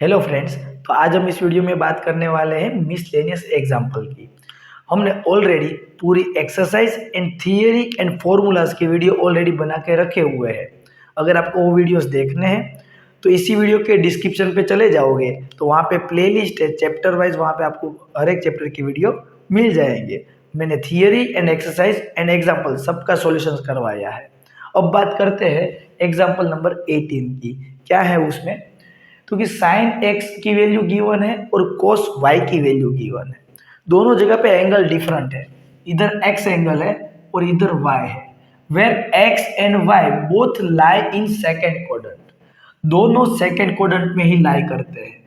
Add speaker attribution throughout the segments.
Speaker 1: Hello friends. तो आज हम इस वीडियो में बात करने वाले हैं मिसलेनियस एग्जाम्पल की। हमने ऑलरेडी पूरी exercise and theory and formulas की वीडियो ऑलरेडी बना के रखे हुए हैं। अगर आपको वो वीडियोस देखने हैं तो इसी वीडियो के डिस्क्रिप्शन पे चले जाओगे तो वहाँ पे प्लेलिस्ट है, चैप्टर वाइज वहाँ पे आपको हर एक चैप्टर की वीडियो मिल जाएंगे। मैंने theory and exercise and example सबका सॉल्यूशन करवाया है। अब बात करते हैं एग्जाम्पल नंबर 18 की। क्या है उसमें? क्योंकि साइन एक्स की वैल्यू गिवन है और कोस वाई की वैल्यू गिवन है। दोनों जगह पे एंगल डिफरेंट है, इधर एक्स एंगल है और इधर वाई है। Where X and Y both lie in second quadrant, दोनों सेकेंड क्वाड्रेंट में ही लाई करते हैं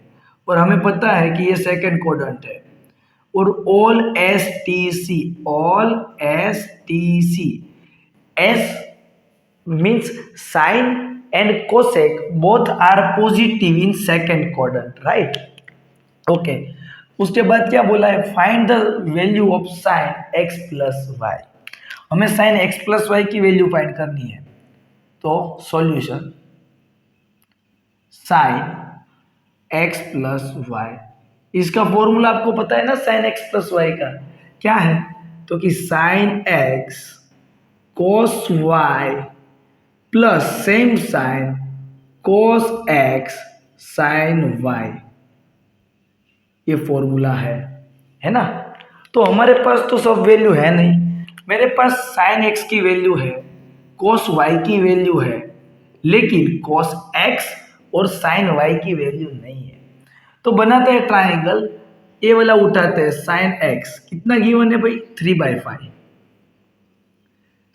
Speaker 1: और हमें पता है कि ये सेकेंड क्वाड्रेंट है। और all S T C S means sine and cosec both are positive in second quadrant, right? Okay. उसके बाद क्या बोला है? Find the value of sine X plus Y. हमें साइन एक्स प्लस वाई की value find करनी है। तो solution sine X plus Y, इसका फॉर्मूला आपको पता है ना, साइन एक्स प्लस वाई का क्या है? तो कि sine x cos y plus same sine cos x sine y, ये फॉर्मूला है ना। तो हमारे पास तो सब वैल्यू है नहीं, मेरे पास साइन एक्स की वैल्यू है, कोस वाई की वैल्यू है, लेकिन कोस एक्स और साइन वाई की वैल्यू नहीं है। तो बनाते हैं ट्राइंगल, ये वाला उठाते हैं। साइन एक्स कितना गिवन है भाई? 3/5।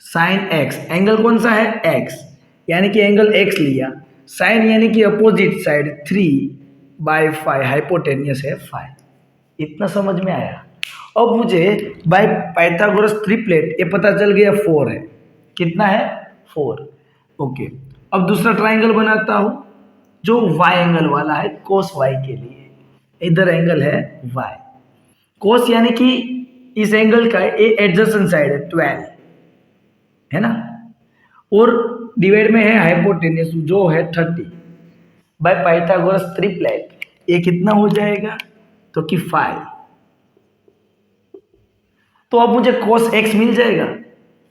Speaker 1: साइन एक्स, एंगल कौन सा है? एक्स, यानी कि एंगल एक्स लिया। साइन यानी कि अपोजिट साइड 3/5, हाइपोटेनियस है 5। इतना समझ में आया? अब मुझे बाय पाइथागोरस ट्रिपलेट ये पता चल गया 4 है। कितना है? 4। ओके। अब दूसरा ट्राइंगल बनाता हूं जो वाई एंगल वाला है, कोस वाई के लिए। इधर एंगल है वाई, कोस यानी कि इस एंगल का ये एडजेसेंट साइड है 12, है ना। और डिवाइड में है हाइपोटेन्यूस जो है 30 बाय पाइथागोरस ट्रिपलेट। ये कितना हो जाएगा? तो कि 5। तो अब मुझे cos x मिल जाएगा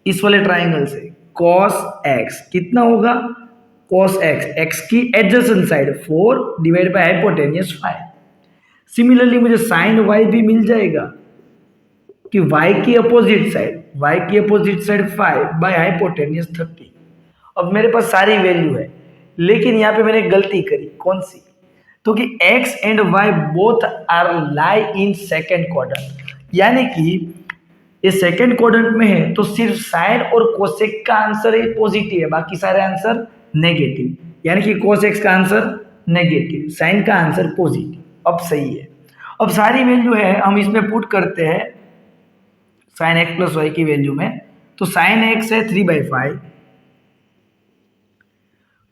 Speaker 1: इस वाले ट्राइंगल से। cos x कितना होगा? cos x, x की adjacent side 4 divide by hypotenuse 5। Similarly मुझे sin y भी मिल जाएगा कि y की अपोजिट साइड 5 बाय हाइपोटेन्यूस 30। अब मेरे पास सारी वैल्यू है, लेकिन यहाँ पे मैंने गलती करी। कौन सी? तो कि x and y both are lie in second quadrant, यानी कि ये सेकेंड क्वाड्रेंट में है तो सिर्फ साइन और कोसेक का आंसर ही पॉजिटिव है, बाकी सारे आंसर नेगेटिव। यानी कि cos x का आंसर नेगेटिव, साइन का आंसर पॉजिटिव। अब सही है। अब सारी वैल्यू है, हम इसमें पुट करते हैं साइन एक्स प्लस वाई की वैल्यू में। तो साइन एक्स है 3/5,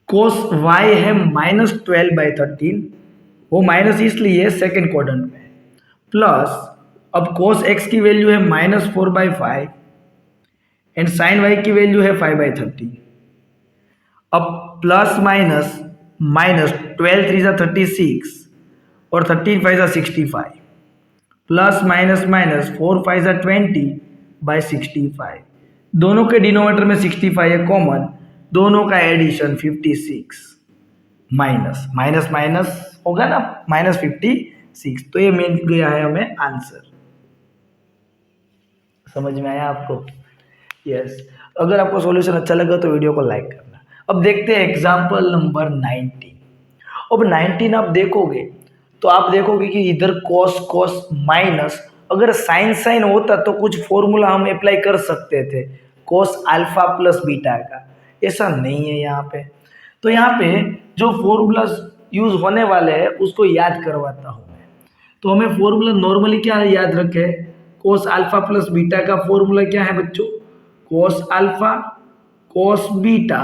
Speaker 1: कोस वाई है -12/13, वो माइनस इसलिए सेकेंड क्वाड्रेंट में, प्लस अब कोस एक्स की वैल्यू है -4/5 एंड साइन वाई की वैल्यू है 5/13। अब प्लस माइनस माइनस 12 3 36 और 13 5 65, प्लस माइनस माइनस 4 5 20/65। दोनों के डिनोमिनेटर में 65 है कॉमन, दोनों का एडिशन 56, माइनस माइनस माइनस होगा ना, -56। तो ये मिल गया है हमें आंसर। समझ में आया आपको? यस। अगर आपको सॉल्यूशन अच्छा लगा तो वीडियो को लाइक करना। अब देखते हैं एग्जाम्पल नंबर 19। अब 19 आप देखोगे तो आप देखोगे कि इधर कॉस कॉस माइनस, अगर साइन साइन होता तो कुछ फॉर्मूला हम अप्लाई कर सकते थे, कॉस अल्फा प्लस बीटा का। ऐसा नहीं है यहाँ पे। तो यहाँ पे जो फॉर्मूला यूज होने वाले हैं उसको याद करवाता हूँ मैं। तो हमें फॉर्मूला नॉर्मली क्या याद रखे? कोस अल्फा प्लस बीटा का फॉर्मूला क्या है बच्चों? Cos alpha cos beta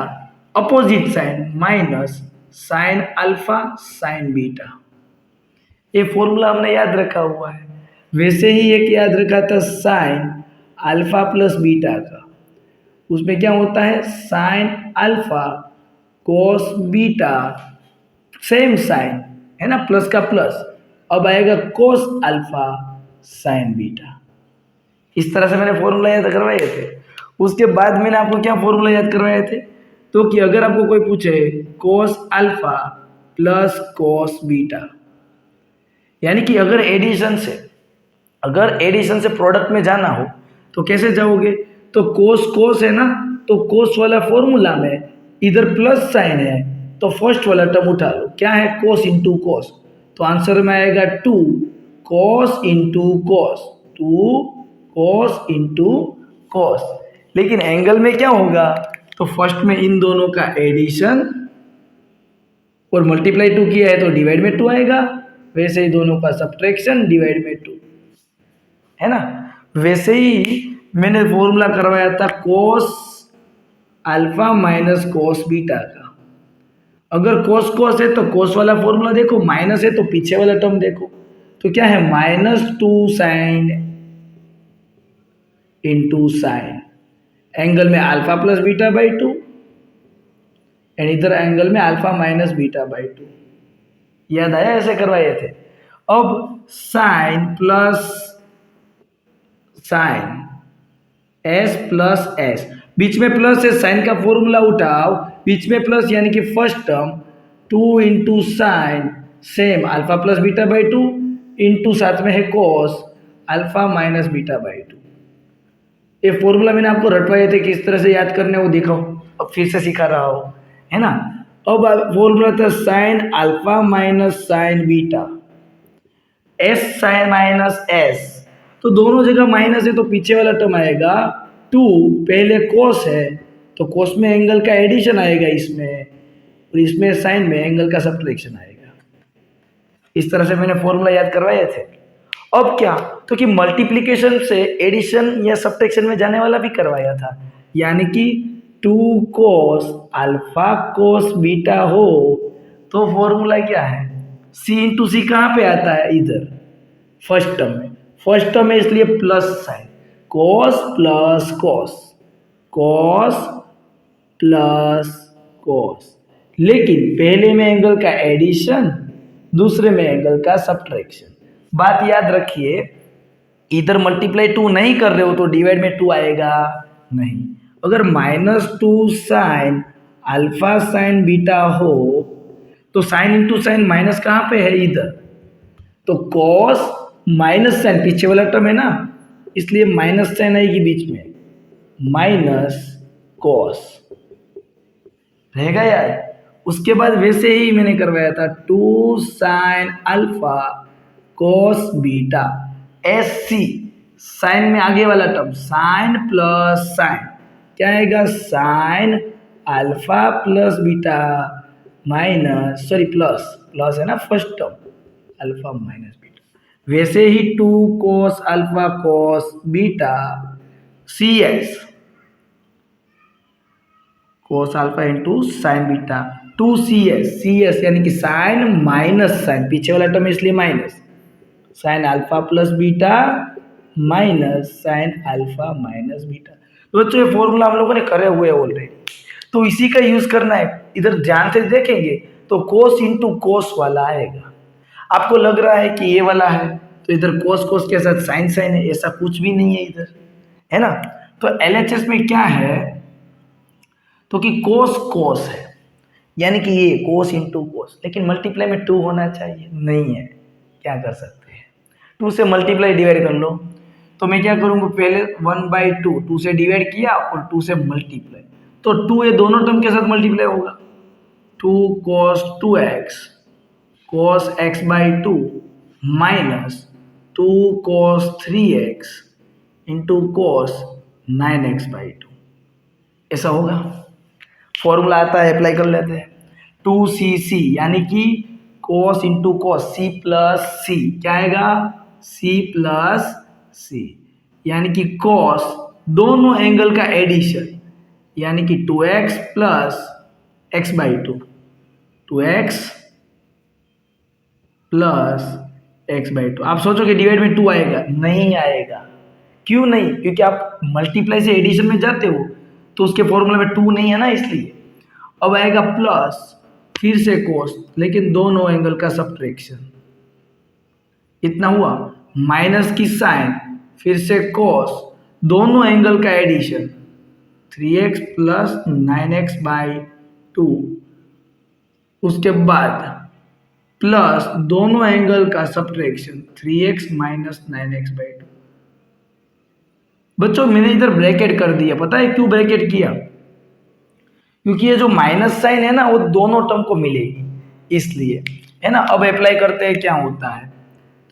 Speaker 1: opposite sine minus sine alpha sine beta. ये फॉर्मूला हमने याद रखा हुआ है। वैसे ही एक याद रखा था साइन अल्फा प्लस बीटा का, उसमें क्या होता है? Sine alpha cos beta same sine है ना, प्लस का प्लस। अब आएगा कोस अल्फा साइन बीटा। इस तरह से मैंने फॉर्मूला याद करवाए थे। उसके बाद मैंने आपको क्या फॉर्मूला याद करवाए थे, तो कि अगर आपको कोई पूछे कोस अल्फा प्लस कोस बीटा, यानी कि अगर एडिशन से प्रोडक्ट में जाना हो तो कैसे जाओगे, तो कोस कोस है ना, तो कोस वाला फॉर्मूला में इधर प्लस साइन है तो फर्स्ट वाला टर्म उठा लो, क्या है कोस इंटू कोस, तो आंसर में आएगा 2 कोस इंटू कोस, 2 कोस इंटू कोस। लेकिन एंगल में क्या होगा, तो फर्स्ट में इन दोनों का एडिशन और मल्टीप्लाई 2 किया है तो डिवाइड में 2 आएगा, वैसे ही दोनों का सब्ट्रैक्शन डिवाइड में 2, है ना। वैसे ही मैंने फॉर्मूला करवाया था cos alpha minus cos beta का। अगर कोस कोस है तो कोस वाला फॉर्मूला देखो, माइनस है तो पीछे वाला टर्म देखो, तो क्या है -2 साइन इंटू साइन, एंगल में alpha plus beta by 2 and इधर एंगल में अल्फा माइनस बीटा बाई 2। याद आया, ऐसे करवाए थे। अब sine plus sine S plus S, बीच में प्लस है, साइन का फॉर्मूला उठाओ, बीच में प्लस यानी कि first term 2 into sine same alpha plus beta by 2 into साथ में है cos alpha minus beta by 2। ये फॉर्मूला मैंने आपको रटवाए थे, किस तरह से याद करने वो दिखाओ, अब फिर से सिखा रहा हो, है ना। अब फॉर्मूला था sine alpha minus sine beta, S sine minus S, तो दोनों जगह माइनस है तो पीछे वाला टर्म आएगा 2, पहले कोस है तो कोस में एंगल का एडिशन आएगा इसमें, और इसमें साइन में एंगल का सब्ट्रैक्शन आएगा। इस तरह से मैंने फॉर्मूला याद करवाए थे। अब क्या, तो कि मल्टीप्लिकेशन से एडिशन या सब्ट्रैक्शन में जाने वाला भी करवाया था, यानी कि 2 कोस अल्फा कोस बीटा हो तो फॉर्मूला क्या है, सी इंटू सी कहाँ पे आता है, इधर फर्स्ट टर्म में, फर्स्ट टर्म है इसलिए प्लस साइन, कोस प्लस कोस, कोस प्लस कोस, लेकिन पहले में एंगल का एडिशन, दूसरे में एंगल का सब्ट्रैक्शन। बात याद रखिए, इधर मल्टीप्लाई 2 नहीं कर रहे हो तो डिवाइड में 2 आएगा नहीं। अगर -2 साइन अल्फा साइन बीटा हो तो साइन इंटू साइन माइनस कहाँ पे है, इधर, तो कॉस माइनस साइन पीछे वाला टर्म है ना, इसलिए माइनस साइन आएगी बीच में, माइनस कॉस रहेगा यार। उसके बाद वैसे ही मैंने करवाया था 2 sine alpha cos beta, S C, sine में आगे वाला टर्म साइन प्लस साइन, क्या आएगा sine alpha plus beta minus, sorry plus plus है ना first term, alpha minus beta, वैसे ही 2 cos alpha cos beta C S, cos alpha into sine beta 2 C S यानी कि साइन माइनस साइन, पीछे वाला टर्म इसलिए minus, sine alpha plus beta minus sine alpha minus beta. तो बच्चों ये फॉर्मूला हम लोगों ने करे हुए हैं ऑलरेडी, तो इसी का यूज करना है। इधर ध्यान से देखेंगे तो कोस इंटू कोस वाला आएगा। आपको लग रहा है कि ये वाला है तो इधर कोस कोस के साथ साइन साइन है, ऐसा कुछ भी नहीं है इधर, है ना। तो एलएचएस में क्या है, तो कि कोस कोस है, यानी कि ये कोस इंटू कोस, लेकिन मल्टीप्लाई में 2 होना चाहिए, नहीं है, क्या कर सकते हैं, 2 से मल्टीप्लाई डिवाइड कर लो। तो मैं क्या करूँगा, पहले 1/2, 2 से डिवाइड किया और 2 से मल्टीप्लाई, तो 2 ये दोनों टर्म के साथ मल्टीप्लाई होगा, 2 cos 2x cos x/2 minus 2 cos 3x into cos 9x/2, ऐसा होगा। फॉर्मूला आता है, अप्लाई कर लेते हैं। 2cc यानी कि cos into cos, c plus C, क्या आएगा c प्लस सी, यानी कि cos दोनों एंगल का एडिशन, यानी कि 2x plus x/2, 2x plus x/2। आप सोचोगे डिवाइड में 2 आएगा, नहीं आएगा। क्यों नहीं, क्योंकि आप मल्टीप्लाई से एडिशन में जाते हो तो उसके फॉर्मूला में 2 नहीं है ना, इसलिए। अब आएगा प्लस फिर से cos, लेकिन दोनों एंगल का सब्ट्रैक्शन इतना हुआ, माइनस की साइन, फिर से cos, दोनों एंगल का एडिशन 3x प्लस 9x/2, उसके बाद प्लस दोनों एंगल का सब्ट्रैक्शन 3x माइनस 9x/2। बच्चों मैंने इधर ब्रैकेट कर दिया, पता है क्यों ब्रैकेट किया? क्योंकि ये जो माइनस साइन है ना वो दोनों टर्म को मिलेगी, इसलिए, है ना। अब अप्लाई करते हैं क्या होता है,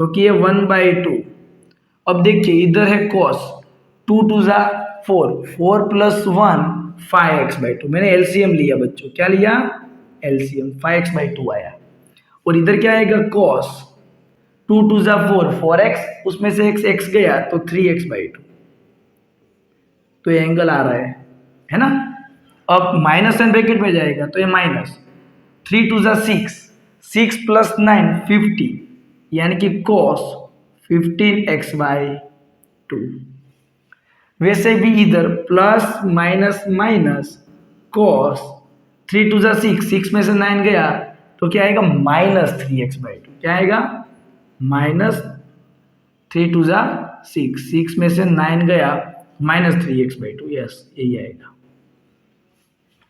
Speaker 1: तो कि ये 1/2। अब देखिए इधर है cos, 2 2 जा 4, 4 प्लस 1 5x/2। मैंने एलसीएम लिया बच्चों, क्या लिया? एलसीएम, 5x/2 आया। और इधर क्या आएगा? cos, 2 2 जा 4, 4x, उसमें से x गया तो 3x/2। तो ये एंगल आ रहा है ना। अब माइनस साइन ब्रैकेट में जाएगा तो ये माइनस, 3 2 जा 6, 6 प्लस 9 50, यानी कि cos 15x/2। वैसे भी इधर प्लस माइनस माइनस cos 3 2 जा 6, 6 में से 9 गया तो क्या आएगा? -3x/2। क्या आएगा? -3 2 जा 6, 6 में से 9 गया, -3x/2। यस, यही आएगा।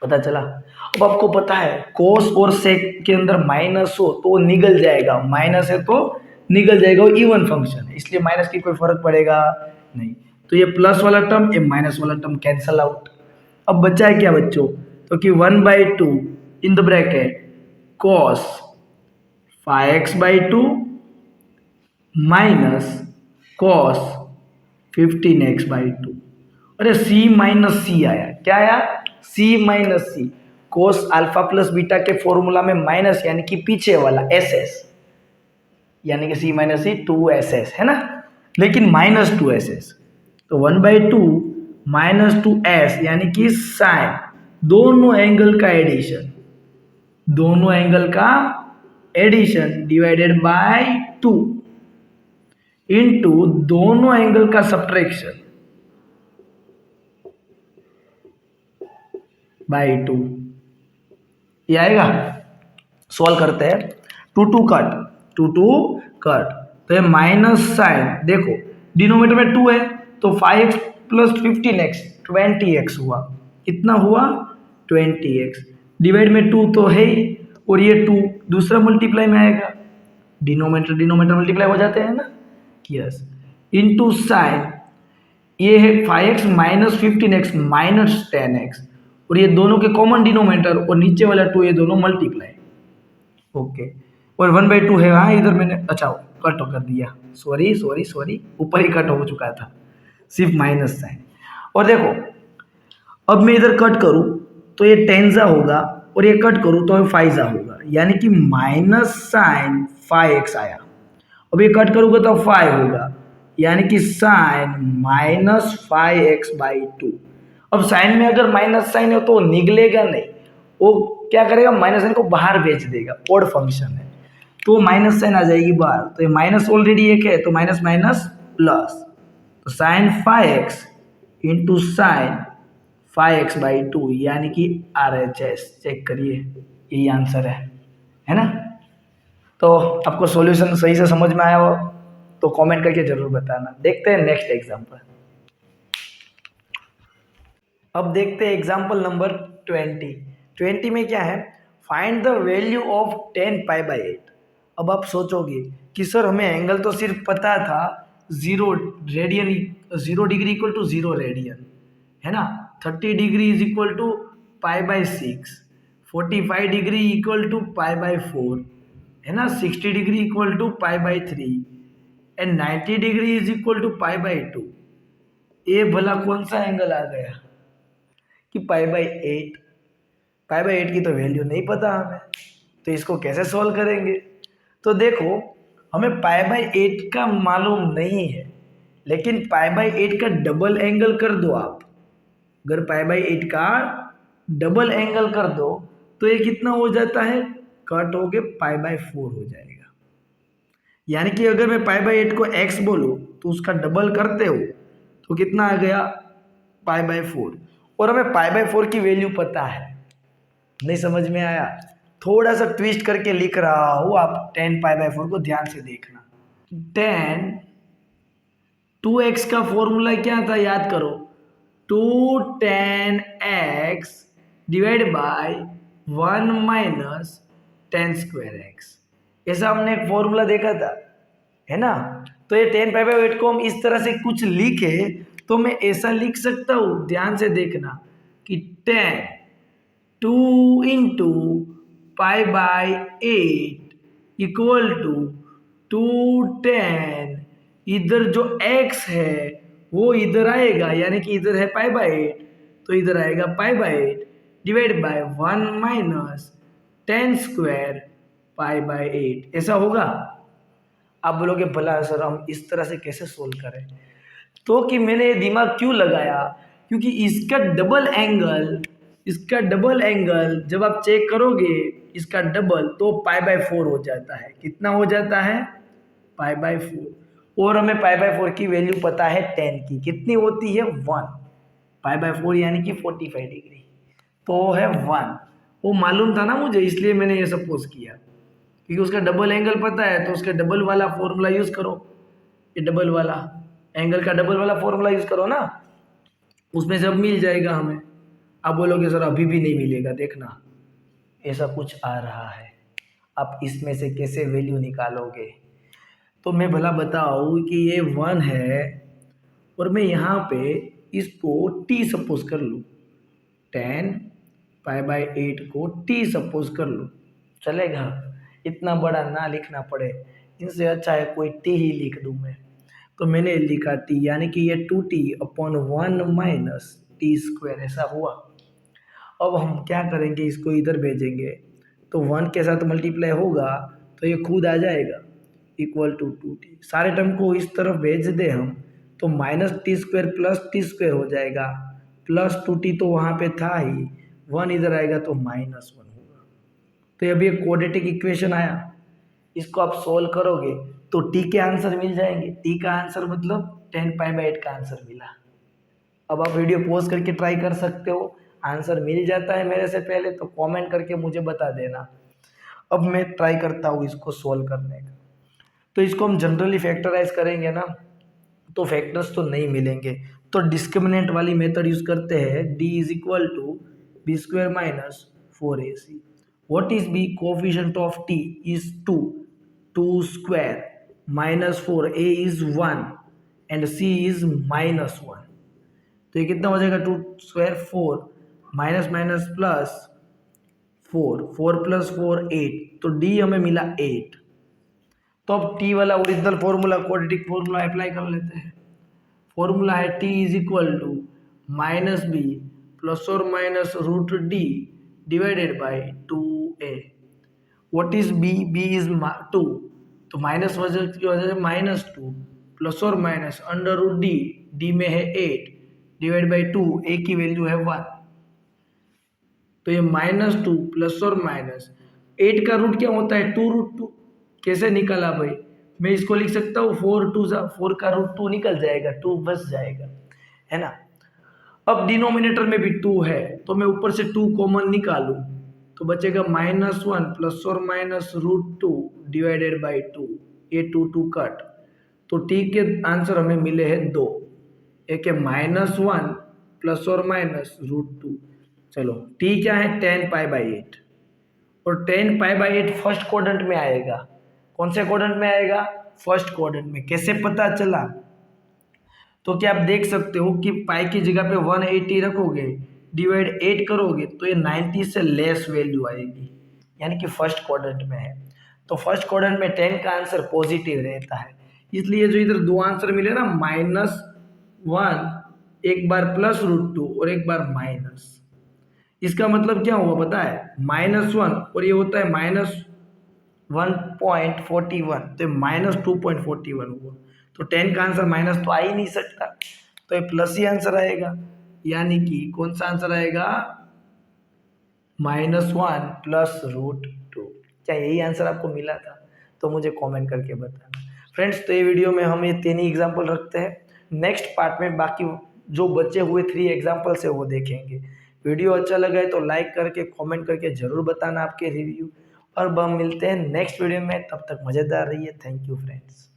Speaker 1: पता चला? अब आपको पता है कोस और सेक के अंदर माइनस हो तो वो निकल जाएगा, माइनस है तो निकल जाएगा, वो इवन फंक्शन है, इसलिए माइनस की कोई फर्क पड़ेगा नहीं। तो ये प्लस वाला टर्म, ये माइनस वाला टर्म कैंसल आउट। अब बचा है क्या बच्चों? तो कि 1/2 in the bracket cos 5x/2 minus cos 15x/2। अरे c माइनस सी आया, क्या आया? c माइनस सी। कोस अल्फा प्लस बीटा के फॉर्मूला में माइनस यानी कि पीछे वाला ss, यानी कि c माइनस सी 2ss है ना, लेकिन -2ss। तो 1/2 -2s यानी कि साइन, दोनों एंगल का एडिशन, दोनों एंगल का एडिशन डिवाइडेड बाय 2 इंटू दोनों एंगल का सब्ट्रैक्शन बाई 2। ये आएगा। सॉल्व करते हैं, 2 2 कट, 2 2 कट, तो ये माइनस साइन, देखो डिनोमिनेटर में 2 है तो 5x प्लस 15x 20x हुआ, कितना हुआ? 20x, डिवाइड में 2 तो है ही, और ये 2 दूसरा मल्टीप्लाई में आएगा, डिनोमिनेटर डिनोमिनेटर मल्टीप्लाई हो जाते हैं ना। यस, इनटू साइन, ये है 5x minus 15x minus 10x, और ये दोनों के कॉमन डिनोमिनेटर और नीचे वाला 2, ये दोनों मल्टीप्लाई। ओके, और 1/2 है, हाँ इधर मैंने अच्छा कट कर दिया, सॉरी सॉरी सॉरी, ऊपर ही कट हो चुका था, सिर्फ माइनस साइन। और देखो अब मैं इधर कट करूं तो ये 10 होगा, और ये कट करूं तो 5 होगा, यानी कि माइनस साइन 5x आया। अब ये कट करूंगा तो 5 होगा, यानी कि साइन -5x/2। अब साइन में अगर माइनस साइन है तो निकलेगा नहीं, वो क्या करेगा? माइनस साइन को बाहर भेज देगा, ऑड फंक्शन है तो माइनस साइन आ जाएगी बाहर, तो ये माइनस ऑलरेडी एक है तो माइनस माइनस प्लस, तो sine 5x into sine 5x/2, यानी कि RHS। चेक करिए, यही आंसर है ना। तो आपको सॉल्यूशन सही से समझ में आया हो तो कमेंट करके जरूर बताना। देखते हैं नेक्स्ट एग्जांपल। अब देखते हैं एग्जांपल नंबर 20 में क्या है? Find the value of 10π/8। अब आप सोचोगे कि सर हमें एंगल तो सिर्फ पता था 0 radian, 0 degree equal to 0 radian, है ना, 30 degree is equal to π/6, 45 degree equal to π/4, है ना, 60 degree equal to π/3 and 90 degree is equal to π/2। ये भला कौन सा एंगल आ गया कि π/8? π/8 की तो वैल्यू नहीं पता हमें, तो इसको कैसे सॉल्व करेंगे? तो देखो हमें π/8 का मालूम नहीं है, लेकिन π/8 का डबल एंगल कर दो आप। अगर π/8 का डबल एंगल कर दो तो ये कितना हो जाता है? कट हो के π/4 हो जाएगा। यानी कि अगर मैं π/8 को x बोलूँ तो उसका डबल करते हो तो कितना आ गया? π/4। और हमें π/4 की वैल्यू पता है, नहीं समझ में आया थोड़ा सा ट्विस्ट करके लिख रहा हूँ, आप 10 पाई/4 को ध्यान से देखना। 2x का फॉर्मूला क्या था याद करो, 2 10x divide by 1 minus 10 square x। ऐसा हमने एक फॉर्मूला देखा था, है ना। तो ये 10 पाई/8 को हम इस तरह से कुछ लिखे तो मैं ऐसा लिख सकता हूँ, ध्यान से देखना कि 2 इक्वल टू 210, इधर जो x है वो इधर आएगा, यानी कि इधर है पाई/8 तो इधर आएगा पाई/8 डिवाइड बाय 1 माइनस 10 स्क्वायर पाई/8। ऐसा होगा। आप बोलोगे भला सर हम इस तरह से कैसे सोल्व करें, तो कि मैंने ये दिमाग क्यों लगाया, क्योंकि इसका डबल एंगल जब आप चेक करोगे इसका डबल तो पाई/4 हो जाता है। कितना हो जाता है? पाई/4। और हमें पाई/4 की वैल्यू पता है 10 की, कितनी होती है? 1। पाई/4 यानी कि 45 डिग्री, तो है 1। वो मालूम था ना मुझे, इसलिए मैंने ये सपोज किया, क्योंकि उसका डबल एंगल पता है तो उसका डबल वाला फॉर्मूला यूज करो। ये डबल वाला एंगल का डबल वाला फॉर्मूला यूज करो ना, उसमें से अब मिल जाएगा हमें। आप बोलोगे सर अभी भी नहीं मिलेगा, देखना ऐसा कुछ आ रहा है, आप इसमें से कैसे वैल्यू निकालोगे। तो मैं भला बताऊँ कि ये 1 है और मैं यहाँ पे इसको t सपोज कर लूँ, 10 पाई/8 को t सपोज कर लूँ, चलेगा? इतना बड़ा ना लिखना पड़े, इनसे अच्छा है कोई t ही लिख दूँ मैं। तो मैंने लिखा t, यानी कि ये 2t/1 माइनस t², ऐसा हुआ। अब हम क्या करेंगे, इसको इधर भेजेंगे तो 1 के साथ मल्टीप्लाई होगा तो ये खुद आ जाएगा इक्वल टू 2t। सारे टर्म को इस तरफ भेज दे हम तो माइनस t² प्लस t² हो जाएगा, प्लस 2t तो वहाँ पे था ही, 1 इधर आएगा तो -1 होगा। तो अभी एक क्वाड्रेटिक इक्वेशन आया, इसको आप सोल्व करोगे तो t के आंसर मिल जाएंगे। t का आंसर मतलब 10 पाई/8 का आंसर मिला। अब आप वीडियो पॉज करके ट्राई कर सकते हो, आंसर मिल जाता है मेरे से पहले तो कमेंट करके मुझे बता देना। अब मैं ट्राई करता हूँ इसको सोल्व करने का। तो इसको हम जनरली फैक्टराइज करेंगे ना, तो फैक्टर्स तो नहीं मिलेंगे, तो डिस्क्रिमिनेंट वाली मेथड यूज करते हैं। d is equal to b² minus 4ac। What is b? Coefficient of t is 2 minus 4, a is 1 and c is -1। तो ये कितना हो जाएगा? 2² 4 माइनस माइनस प्लस 4 प्लस 4 8, तो d हमें मिला 8। तो अब t वाला original formula, quadratic formula apply कर लेते हैं। फॉर्मूला है t is equal to -b plus और minus √d divided by 2a। What is b? b is 2, तो माइनस वजह की वजह से -2 प्लस और माइनस √d, d में है 8 डिवाइड बाई 2, a की वैल्यू है 1। तो ये -2 प्लस और माइनस 8 का रूट क्या होता है? 2√2। कैसे निकला भाई? मैं इसको लिख सकता हूँ 4 का रूट 2 निकल जाएगा, 2 बच जाएगा, है ना। अब डिनोमिनेटर में भी 2 है तो मैं ऊपर से 2 कॉमन निकालूं तो बचेगा -1 प्लस और माइनस √2 डिवाइडेड बाई 2, ये 2 कट। तो t के आंसर हमें मिले हैं 2, एक है -1 प्लस और माइनस √2। चलो t क्या है? 10 पाई/8, और 10 पाई/8 फर्स्ट क्वाड्रेंट में आएगा। कौन से क्वाड्रेंट में आएगा? फर्स्ट क्वाड्रेंट में। कैसे पता चला? तो क्या आप देख सकते हो कि पाई की जगह पे 180 रखोगे, डिवाइड 8 करोगे तो ये 90 से लेस वैल्यू आएगी, यानी कि फर्स्ट क्वाड्रेंट में है। तो फर्स्ट क्वाड्रेंट में 10 का आंसर पॉजिटिव रहता है, इसलिए जो इधर दो आंसर मिले ना, -1 एक बार प्लस √2 और एक बार माइनस, इसका मतलब क्या हुआ पता है? -1 और ये होता है -1.41, तो -2.41 हुआ। तो 10 का आंसर माइनस तो आ ही नहीं सकता, तो ये प्लस ही आंसर आएगा, यानी कि कौन सा आंसर आएगा? -1 प्लस √2। क्या यही आंसर आपको मिला था? तो मुझे कमेंट करके बताना फ्रेंड्स। तो ये वीडियो में हम ये 3 ही एग्जाम्पल रखते हैं, नेक्स्ट पार्ट में बाकी जो बचे हुए 3 एग्जाम्पल्स है वो देखेंगे। वीडियो अच्छा लगा है तो लाइक करके कमेंट करके ज़रूर बताना आपके रिव्यू। और अब हम मिलते हैं नेक्स्ट वीडियो में, तब तक मज़ेदार रहिए। Thank you friends.